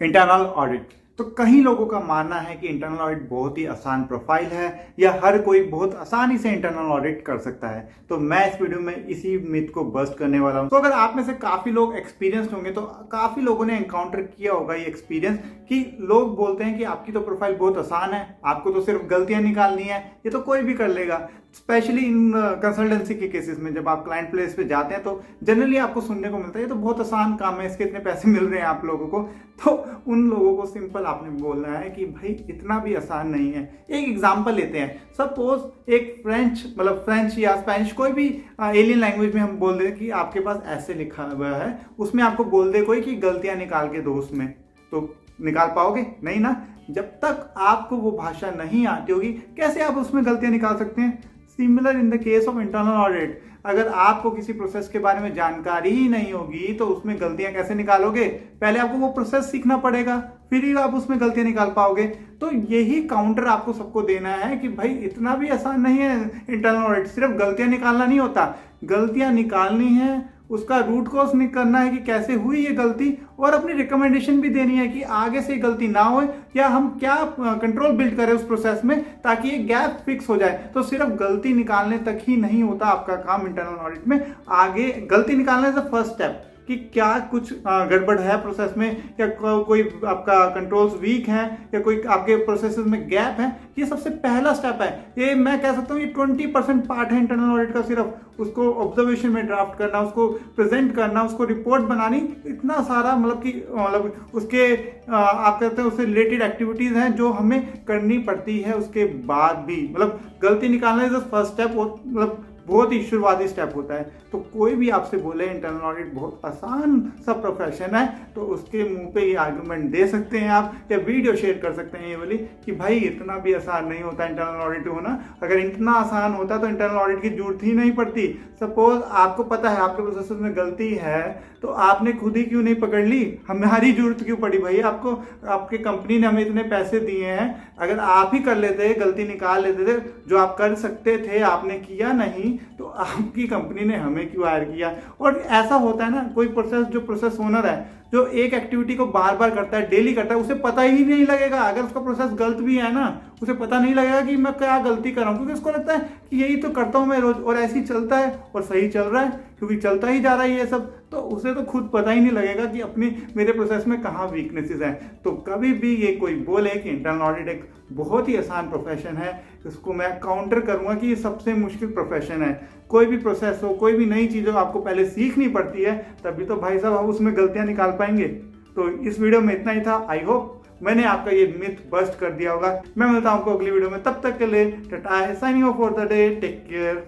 Internal audit. तो कई लोगों का मानना है कि इंटरनल ऑडिट बहुत ही आसान प्रोफाइल है या हर कोई बहुत आसानी से इंटरनल ऑडिट कर सकता है। तो मैं इस वीडियो में इसी मिथ को बस्ट करने वाला हूं। तो अगर आप में से काफी लोग एक्सपीरियंस्ड होंगे तो काफी लोगों ने एनकाउंटर किया होगा ये एक्सपीरियंस कि लोग बोलते हैं कि आपकी तो प्रोफाइल बहुत आसान है, आपको तो सिर्फ गलतियां निकालनी है, ये तो कोई भी कर लेगा। स्पेशली इन कंसल्टेंसी के केसेस में जब आप क्लाइंट प्लेस पे जाते हैं तो जनरली आपको सुनने को मिलता है ये तो बहुत आसान काम है, इसके इतने पैसे मिल रहे हैं आप लोगों को। तो उन लोगों को सिंपल आपने बोलना है कि भाई इतना भी आसान नहीं है। एक एग्जांपल लेते हैं, सपोज एक फ्रेंच या स्पेनिश कोई भी एलियन लैंग्वेज में हम बोल दें कि आपके पास ऐसे लिखा हुआ है, उसमें आपको बोल दे कोई कि गलतियां निकाल के दो उसमें, तो निकाल पाओगे नहीं ना। जब तक आपको वो भाषा नहीं आती होगी कैसे आप उसमें गलतियां निकाल सकते हैं। Similar in the case of internal audit, अगर आपको किसी प्रोसेस के बारे में जानकारी ही नहीं होगी तो उसमें गलतियां कैसे निकालोगे। पहले आपको वो प्रोसेस सीखना पड़ेगा, फिर ही आप उसमें गलतियां निकाल पाओगे। तो यही काउंटर आपको सबको देना है कि भाई इतना भी आसान नहीं है इंटरनल ऑडिट, सिर्फ गलतियां निकालना नहीं होता, गलतियां निकालनी है, उसका रूट कॉज करना है कि कैसे हुई ये गलती, और अपनी रिकमेंडेशन भी देनी है कि आगे से गलती ना हो या हम क्या कंट्रोल बिल्ड करें उस प्रोसेस में ताकि ये गैप फिक्स हो जाए। तो सिर्फ गलती निकालने तक ही नहीं होता आपका काम इंटरनल ऑडिट में। आगे गलती निकालना इज द फर्स्ट स्टेप कि क्या कुछ गड़बड़ है प्रोसेस में, या कोई आपका कंट्रोल्स वीक है, या कोई आपके प्रोसेसेस में गैप है। ये सबसे पहला स्टेप है। ये मैं कह सकता हूँ ये 20% पार्ट है इंटरनल ऑडिट का, सिर्फ उसको ऑब्जर्वेशन में ड्राफ्ट करना, उसको प्रेजेंट करना, उसको रिपोर्ट बनानी, इतना सारा मतलब उसके आप कहते हैं उससे रिलेटेड एक्टिविटीज हैं जो हमें करनी पड़ती है। उसके बाद भी मतलब गलती निकालना इज द फर्स्ट स्टेप, मतलब बहुत ही शुरुआती स्टेप होता है। तो कोई भी आपसे बोले इंटरनल ऑडिट बहुत आसान सा प्रोफेशन है तो उसके मुंह पे ये आर्गुमेंट दे सकते हैं आप, या वीडियो शेयर कर सकते हैं ये वाली कि भाई इतना भी आसान नहीं होता इंटरनल ऑडिट होना। अगर इतना आसान होता तो इंटरनल ऑडिट की जरूरत ही नहीं पड़ती। सपोज आपको पता है आपके प्रोसेस में गलती है तो आपने खुद ही क्यों नहीं पकड़ ली, हमारी जरूरत क्यों पड़ी भाई आपको। आपके कंपनी ने हमें इतने पैसे दिए हैं, अगर आप ही कर लेते, गलती निकाल लेते थे जो आप कर सकते थे, आपने किया नहीं तो आपकी कंपनी ने हमें क्यों हायर किया। और ऐसा होता है ना, कोई प्रोसेस ओनर है जो एक एक्टिविटी को बार बार करता है, डेली करता है, उसे पता ही नहीं लगेगा अगर उसका प्रोसेस गलत भी है ना, उसे पता नहीं लगेगा कि मैं क्या गलती कर रहा हूँ, क्योंकि उसको लगता है कि यही तो करता हूँ मैं रोज और ऐसे ही चलता है और सही चल रहा है क्योंकि चलता ही जा रहा है ये सब। तो उसे तो खुद पता ही नहीं लगेगा कि अपनी मेरे प्रोसेस में कहाँ वीकनेसेस हैं। तो कभी भी ये कोई बोले कि इंटरनल ऑडिट एक बहुत ही आसान प्रोफेशन है, इसको मैं काउंटर करूंगा कि ये सबसे मुश्किल प्रोफेशन है। कोई भी प्रोसेस हो, कोई भी नई चीज़ हो, आपको पहले सीखनी पड़ती है, तभी तो भाई साहब आप उसमें गलतियां निकाल पाएंगे। तो इस वीडियो में इतना ही था। आई होप मैंने आपका ये मिथ बस्ट कर दिया होगा। मैं मिलता हूं आपको अगली वीडियो में, तब तक के लिए tata, signing off for the day, take care.